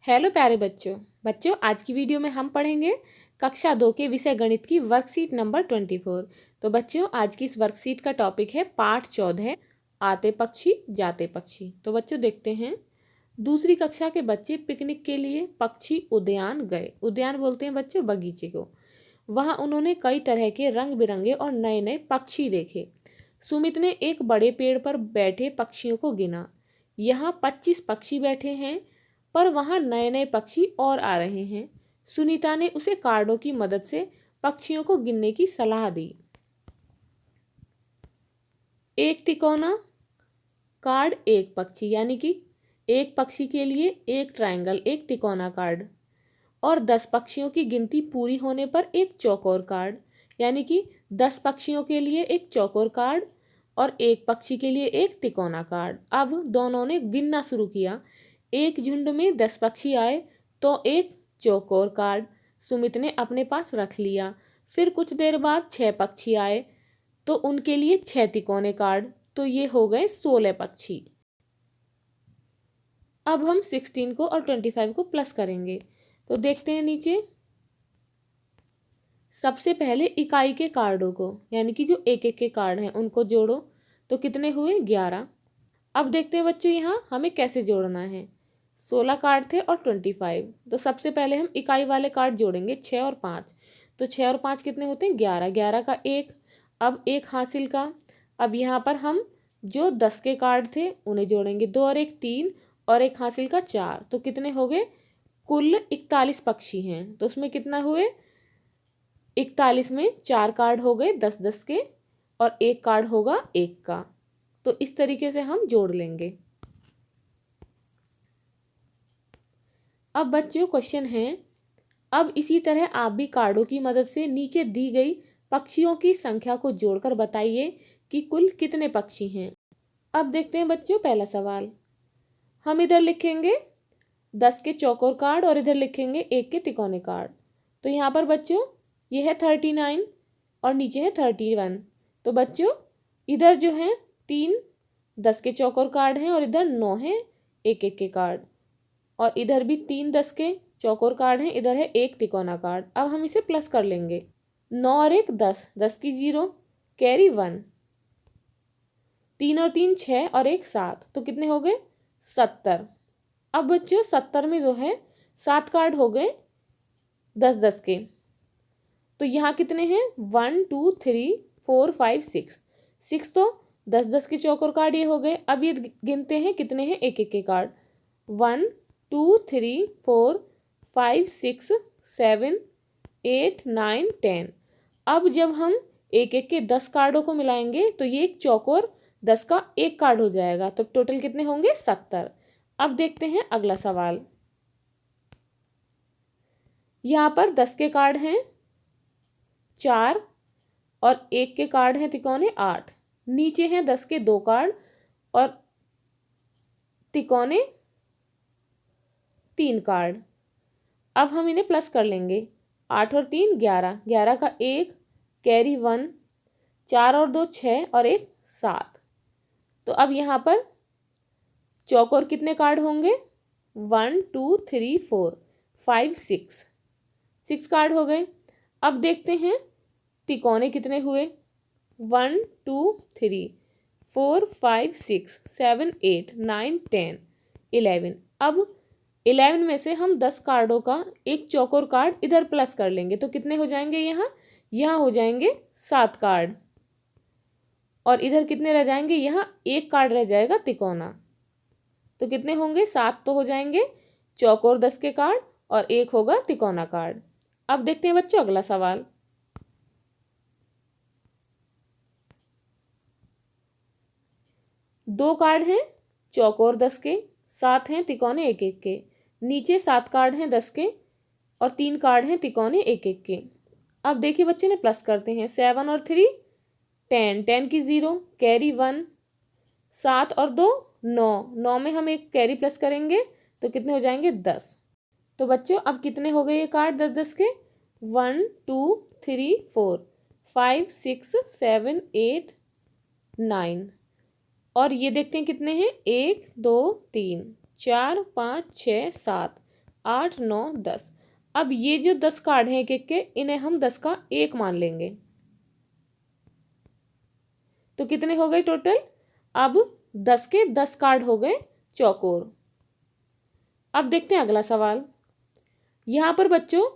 Hello प्यारे बच्चों। आज की वीडियो में हम पढ़ेंगे कक्षा 2 के विषय गणित की वर्कशीट नंबर 24। तो बच्चों, आज की इस वर्कशीट का टॉपिक है पाठ 14, आते पक्षी जाते पक्षी। तो बच्चों देखते हैं, दूसरी कक्षा के बच्चे पिकनिक के लिए पक्षी उद्यान गए। उद्यान बोलते हैं बच्चों बगीचे को। वहां उन्होंने कई तरह के रंग बिरंगे और नए नए पक्षी देखे। सुमित ने एक बड़े पेड़ पर बैठे पक्षियों को गिना। यहाँ 25 पक्षी बैठे हैं, पर वहां नए नए पक्षी और आ रहे हैं। सुनीता ने उसे कार्डों की मदद से पक्षियों को गिनने की सलाह दी। एक तिकोना कार्ड एक पक्षी, यानी कि एक पक्षी के लिए एक ट्रायंगल, एक तिकोना कार्ड। और 10 पक्षियों की गिनती पूरी होने पर एक चौकोर कार्ड, यानी कि 10 पक्षियों के लिए एक चौकोर कार्ड और एक पक्षी के लिए एक तिकोना कार्ड। अब दोनों ने गिनना शुरू किया। एक झुंड में 10 पक्षी आए तो एक चौकोर कार्ड सुमित ने अपने पास रख लिया। फिर कुछ देर बाद 6 पक्षी आए तो उनके लिए 6 तिकोने कार्ड, तो ये हो गए 16 पक्षी। अब हम 16 को और 25 को प्लस करेंगे। तो देखते हैं नीचे, सबसे पहले इकाई के कार्डों को, यानी कि जो एक एक के कार्ड हैं उनको जोड़ो। तो कितने हुए? 11। अब देखते हैं बच्चों यहाँ हमें कैसे जोड़ना है। 16 कार्ड थे और 25, तो सबसे पहले हम इकाई वाले कार्ड जोड़ेंगे, 6 और 5। तो 6 और 5 कितने होते हैं? 11। 11 का एक, अब एक हासिल का। अब यहाँ पर हम जो 10 के कार्ड थे उन्हें जोड़ेंगे, 2 और 1 3 और एक हासिल का 4। तो कितने हो गए? कुल 41 पक्षी हैं। तो उसमें कितना हुए? 41 में 4 कार्ड हो गए 10 10 के और एक कार्ड होगा 1 का। तो इस तरीके से हम जोड़ लेंगे। अब बच्चों क्वेश्चन है, अब इसी तरह आप भी कार्डों की मदद से नीचे दी गई पक्षियों की संख्या को जोड़कर बताइए कि कुल कितने पक्षी हैं। अब देखते हैं बच्चों पहला सवाल। हम इधर लिखेंगे 10 के चौकोर कार्ड और इधर लिखेंगे 1 के तिकोने कार्ड। तो यहाँ पर बच्चों ये है 39 और नीचे है 31। तो बच्चों इधर जो है 3 10 के चौकोर कार्ड हैं और इधर 9 है 1 1 के कार्ड, और इधर भी 3 10 के चौकोर कार्ड हैं, इधर है 1 तिकोना कार्ड। अब हम इसे प्लस कर लेंगे। 9 और 1 10, 10 की 0, कैरी 1, 3 और 3 6 और 1 7, तो कितने हो गए? 70। अब बच्चों 70 में जो है 7 कार्ड हो गए 10 10 के। तो यहाँ कितने हैं? 1 2 3 4 5 6। 6 तो 10 10 के चौकोर कार्ड ये हो गए। अब ये गिनते हैं कितने हैं 1 1 के कार्ड। 1 2 3 4 5 6 7 8 9 10। अब जब हम एक एक के 10 कार्डों को मिलाएंगे तो ये एक चौकोर 10 का एक कार्ड हो जाएगा। तो टोटल कितने होंगे? 70। अब देखते हैं अगला सवाल। यहाँ पर 10 के कार्ड हैं 4 और 1 के कार्ड हैं तिकोने 8। नीचे हैं 10 के 2 कार्ड और तिकोने 3 कार्ड। अब हम इन्हें प्लस कर लेंगे। 8 और 3 11, 11 का 1, कैरी 1, 4 और 2 6 और 1 7। तो अब यहाँ पर चौकोर कितने कार्ड होंगे? 1 2 3 4 5 6, 6 कार्ड हो गए। अब देखते हैं तिकोने कितने हुए? 1 2 3 4 5 6 7 8 9 10 11। अब 11 में से हम 10 कार्डों का एक चौकोर कार्ड इधर प्लस कर लेंगे। तो कितने हो जाएंगे? यहाँ हो जाएंगे 7 कार्ड, और इधर कितने रह जाएंगे? यहाँ एक कार्ड रह जाएगा तिकोना। तो कितने होंगे? 7 तो हो जाएंगे चौकोर 10 के कार्ड और एक होगा तिकोना कार्ड। अब देखते हैं बच्चों अगला सवाल। दो कार्ड हैं चौकोर 10 के, 7 हैं तिकोने 1 1 के। नीचे 7 कार्ड हैं 10 के और 3 कार्ड हैं तिकोने 1 1 के। अब देखिए बच्चों ने प्लस करते हैं। 7 और 3 10, 10 की 0, कैरी 1, 7 और 2 9, 9 में हम एक कैरी प्लस करेंगे तो कितने हो जाएंगे? 10। तो बच्चों अब कितने हो गए ये कार्ड 10 10 के? 1 2 3 4 5 6 7 8 9। और ये देखते हैं कितने हैं? 1 2 3 4 5 6 7, 8, 9, 10। अब ये जो 10 कार्ड हैं एक एक के, इन्हें हम 10 का 1 मान लेंगे। तो कितने हो गए टोटल? अब 10 के 10 कार्ड हो गए चौकोर। अब देखते हैं अगला सवाल। यहाँ पर बच्चों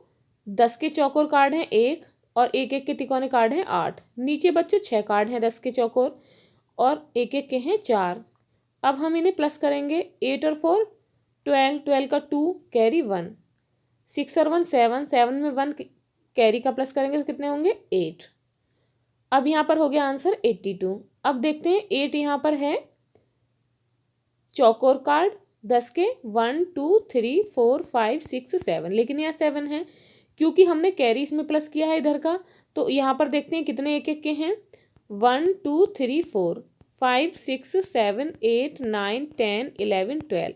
10 के चौकोर कार्ड हैं 1 और एक एक के तिकोने कार्ड हैं 8। नीचे बच्चों 6 कार्ड हैं 10 के चौकोर और एक एक के हैं 4। अब हम इन्हें प्लस करेंगे। 8 और 4 12, 12 का 2 कैरी 1, 6 और 1 7, 7 में 1 कैरी का प्लस करेंगे तो कितने होंगे 8। अब यहाँ पर हो गया आंसर 82। अब देखते हैं 8 यहाँ पर है चौकोर कार्ड 10 के 1 2 3 4 5 6 7, लेकिन यहाँ 7 है क्योंकि हमने कैरी इसमें प्लस किया है इधर का। तो यहाँ पर देखते हैं कितने एक एक के हैं 1 2 3 4 5 6 7 8 9 10 11 12।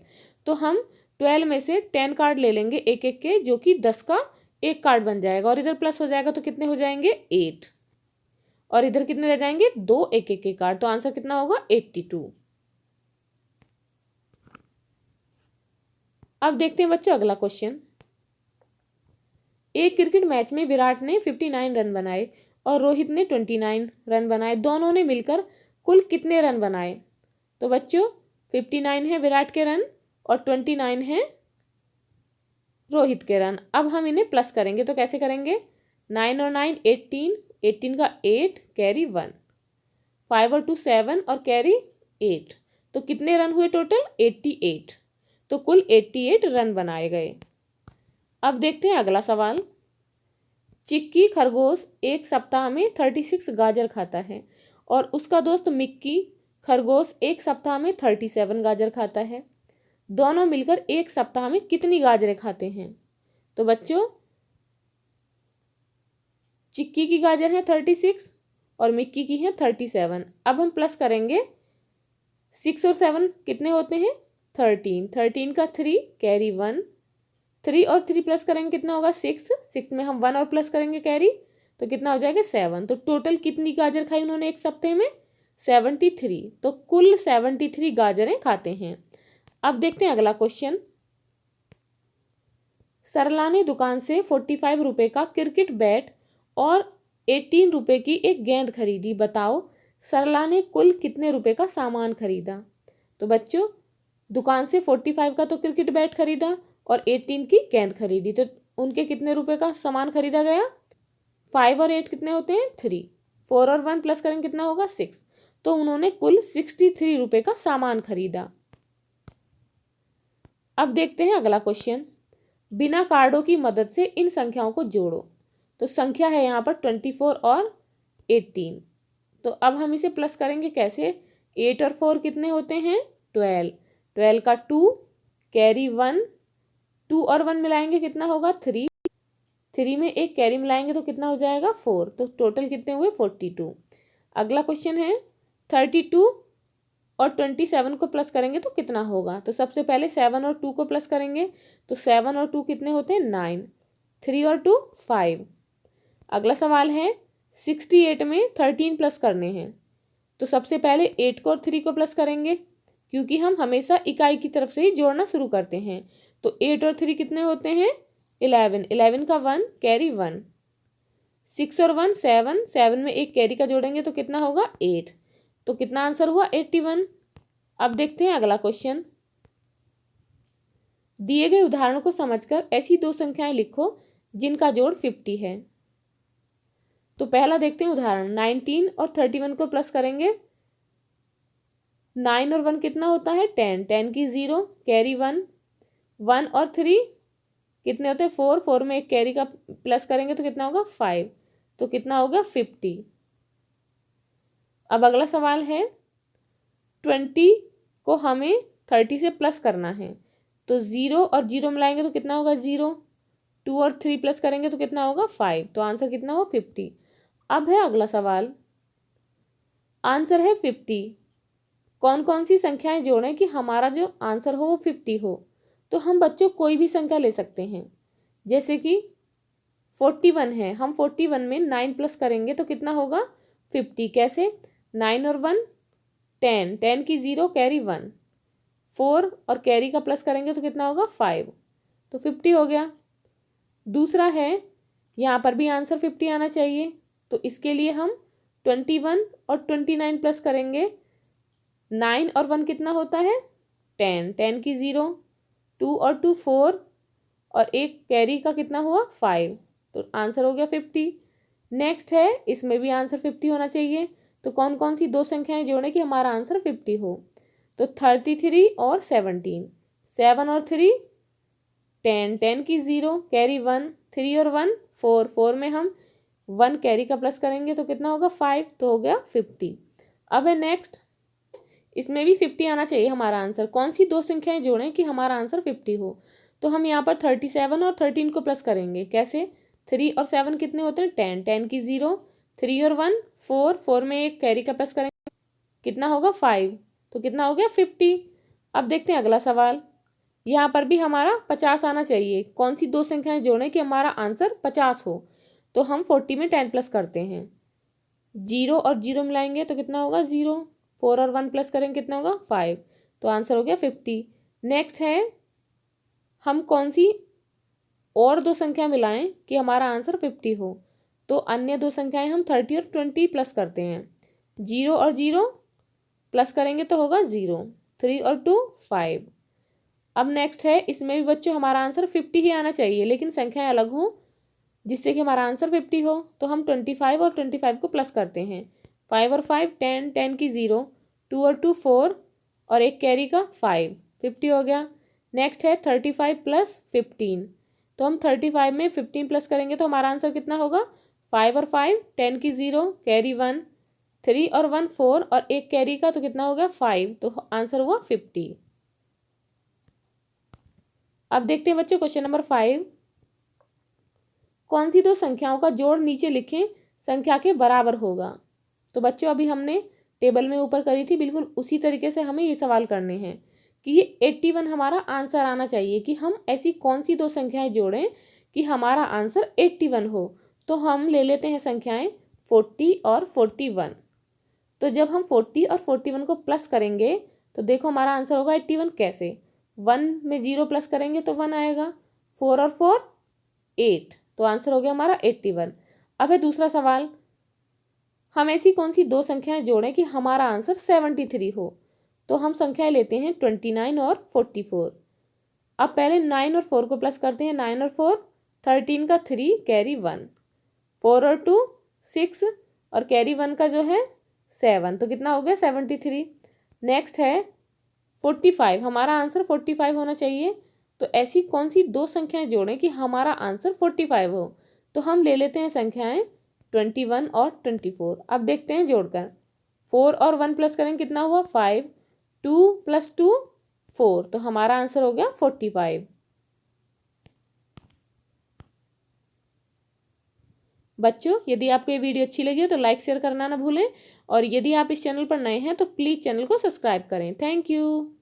तो हम 12 में से 10 कार्ड ले लेंगे एक एक के, जो कि 10 का एक कार्ड बन जाएगा और इधर प्लस हो जाएगा तो कितने हो जाएंगे 8 और इधर कितने रह जाएंगे 2 एक एक के कार्ड। तो आंसर कितना होगा 82। अब देखते हैं बच्चों अगला क्वेश्चन। एक क्रिकेट मैच में विराट ने 59 रन बनाए और रोहित ने 29 रन बनाए। दोनों ने मिलकर कुल कितने रन बनाए? तो बच्चों 59 है विराट के रन और 29 है रोहित के रन। अब हम इन्हें प्लस करेंगे तो कैसे करेंगे? 9 और 9 18, 18 का 8 कैरी 1, 5 और 2 7 और कैरी 8। तो कितने रन हुए टोटल? 88। तो कुल 88 रन बनाए गए। अब देखते हैं अगला सवाल। चिक्की खरगोश एक सप्ताह में 36 गाजर खाता है और उसका दोस्त मिक्की खरगोश एक सप्ताह में 37 गाजर खाता है। दोनों मिलकर एक सप्ताह में कितनी गाजरें खाते हैं? तो बच्चों चिक्की की गाजर है 36 और मिक्की की है 37। अब हम प्लस करेंगे। 6 और 7 कितने होते हैं? 13, 13 का 3 कैरी 1, 3 और 3 प्लस करेंगे कितना होगा 6, 6 में हम 1 और प्लस करेंगे कैरी तो कितना हो जाएगा 7। तो टोटल कितनी गाजर खाई उन्होंने एक सप्ताह में? 73। तो कुल 73 गाजरें खाते हैं। अब देखते हैं अगला क्वेश्चन। सरला ने दुकान से 45 रुपए का क्रिकेट बैट और 18 रुपए की एक गेंद खरीदी। बताओ सरला ने कुल कितने रुपए का सामान खरीदा? तो बच्चों दुकान से 45 का तो क्रिकेट बैट खरीदा और 18 की गेंद खरीदी। तो उनके कितने रुपए का सामान खरीदा गया? 5 और 8 कितने होते हैं? 3, 4 और 1 प्लस करेंगे कितना होगा 6। तो उन्होंने कुल 63 रुपए का सामान खरीदा। अब देखते हैं अगला क्वेश्चन। बिना कार्डों की मदद से इन संख्याओं को जोड़ो। तो संख्या है यहाँ पर 24 और 18। तो अब हम इसे प्लस करेंगे कैसे? 8 और 4 कितने होते हैं? 12, 12 का 2 कैरी 1, 2 और 1 मिलाएंगे कितना होगा 3, 3 में एक कैरी मिलाएंगे तो कितना हो जाएगा 4। तो टोटल कितने हुए 42। अगला क्वेश्चन है 32 और 27 को प्लस करेंगे तो कितना होगा? तो सबसे पहले 7 और 2 को प्लस करेंगे तो 7 और 2 कितने होते हैं 9, 3 और 2 5। अगला सवाल है 68 में 13 प्लस करने हैं। तो सबसे पहले 8 को और 3 को प्लस करेंगे क्योंकि हम हमेशा इकाई की तरफ से ही जोड़ना शुरू करते हैं। तो 8 और 3 कितने होते हैं 11, 11 का 1 कैरी 1, 6 और 1 7, 7 में एक कैरी का जोड़ेंगे तो कितना होगा 8। तो कितना आंसर हुआ 81। अब देखते हैं अगला क्वेश्चन। दिए गए उदाहरणों को समझकर ऐसी दो संख्याएं लिखो जिनका जोड़ 50 है। तो पहला देखते हैं उदाहरण। 19 और 31 को प्लस करेंगे। 9 और 1 कितना होता है 10, 10 की 0 कैरी 1, 1 और 3 कितने होते हैं 4, 4 में एक कैरी का प्लस करेंगे तो कितना होगा 5। तो कितना होगा 50। अब अगला सवाल है 20 को हमें 30 से प्लस करना है। तो 0 और 0 मिलाएंगे तो कितना होगा 0, 2 और 3 प्लस करेंगे तो कितना होगा 5। तो आंसर कितना होगा 50। अब है अगला सवाल। आंसर है 50। कौन कौन सी संख्याएं जोड़ें कि हमारा जो आंसर हो वो 50 हो? तो हम बच्चों कोई भी संख्या ले सकते हैं। जैसे कि 41 है, हम 41 में 9 प्लस करेंगे तो कितना होगा 50। कैसे? 9 और 1 10, 10 की 0 कैरी 1, 4 और कैरी का प्लस करेंगे तो कितना होगा 5। तो 50 हो गया। दूसरा है, यहाँ पर भी आंसर 50 आना चाहिए, तो इसके लिए हम 21 और 29 प्लस करेंगे। 9 और 1 कितना होता है 10, 10 की 0, 2 और 2 4 और एक कैरी का कितना हुआ 5, तो आंसर हो गया 50। नेक्स्ट है, इसमें भी आंसर 50 होना चाहिए। तो कौन कौन सी दो संख्याएं जोड़ें कि हमारा आंसर 50 हो, तो 33 और 17, 7 और 3 10, 10 की 0, कैरी 1, 3 और 1 4, 4 में हम 1 कैरी का प्लस करेंगे तो कितना होगा 5, तो हो गया 50। अब है नेक्स्ट, इसमें भी 50 आना चाहिए हमारा आंसर। कौन सी दो संख्याएं जोड़ें कि हमारा आंसर 50 हो, तो हम यहाँ पर 37 और 13 को प्लस करेंगे। कैसे, 3 और 7 कितने होते हैं 10, 10 की 0, 3 और 1 4, 4 में एक कैरी का प्लस करेंगे, कितना होगा 5, तो कितना हो गया 50। अब देखते हैं अगला सवाल, यहाँ पर भी हमारा 50 आना चाहिए। कौन सी दो संख्याएं जोड़ें कि हमारा आंसर 50 हो, तो हम 40 में 10 प्लस करते हैं। 0 और 0 मिलाएंगे तो कितना होगा 0, 4 और 1 प्लस करेंगे कितना होगा 5, तो आंसर हो गया 50। नेक्स्ट है, हम कौन सी और दो संख्या मिलाएं कि हमारा आंसर 50 हो, तो अन्य दो संख्याएं हम 30 और 20 प्लस करते हैं। 0 और 0 प्लस करेंगे तो होगा 0, 3 और 2 5। अब नेक्स्ट है, इसमें भी बच्चों हमारा आंसर 50 ही आना चाहिए, लेकिन संख्याएं अलग हों जिससे कि हमारा आंसर 50 हो, तो हम 25 और 25 को प्लस करते हैं। 5 और 5 10, 10 की 0, 2 और 2 4 और एक कैरी का 5, 50 हो गया। नेक्स्ट है 35 प्लस 15, तो हम 35 में 15 प्लस करेंगे तो हमारा आंसर कितना होगा 5 और 5 10 की 0, कैरी 1, 3 और 1 4 और एक कैरी का, तो कितना हो गया 5, तो आंसर हुआ 50। अब देखते हैं बच्चों क्वेश्चन नंबर 5, कौन सी दो संख्याओं का जोड़ नीचे लिखें संख्या के बराबर होगा। तो बच्चों अभी हमने टेबल में ऊपर करी थी, बिल्कुल उसी तरीके से हमें ये सवाल करने हैं कि ये 81 हमारा आंसर आना चाहिए कि हम ऐसी कौन सी दो संख्याएं जोड़ें कि हमारा आंसर 81 हो। तो हम ले लेते हैं संख्याएं 40 और 41। तो जब हम 40 और 41 को प्लस करेंगे तो देखो हमारा आंसर होगा 81। कैसे, 1 में 0 प्लस करेंगे तो 1 आएगा, 4 और 4 8, तो आंसर हो गया हमारा 81। अब है दूसरा सवाल, हम ऐसी कौन सी दो संख्याएं जोड़ें कि हमारा आंसर 73 हो। तो हम संख्याएं लेते हैं 29 और 44। अब पहले 9 और 4 को प्लस करते हैं, 9 और 4 13 का 3 कैरी 1, 4 और 2 6 और कैरी 1 का जो है 7, तो कितना हो गया 73। नेक्स्ट है 45, हमारा आंसर 45 होना चाहिए। तो ऐसी कौन सी दो संख्याएं जोड़ें कि हमारा आंसर 45 हो। तो हम ले लेते हैं संख्याएं 21 और 24। अब देखते हैं जोड़कर, 4 और 1 प्लस करेंगे कितना हुआ 5, 2 + 2 4, तो हमारा आंसर हो गया 45। बच्चों यदि आपको ये वीडियो अच्छी लगी हो तो लाइक शेयर करना ना भूलें, और यदि आप इस चैनल पर नए हैं तो प्लीज़ चैनल को सब्सक्राइब करें। Thank you.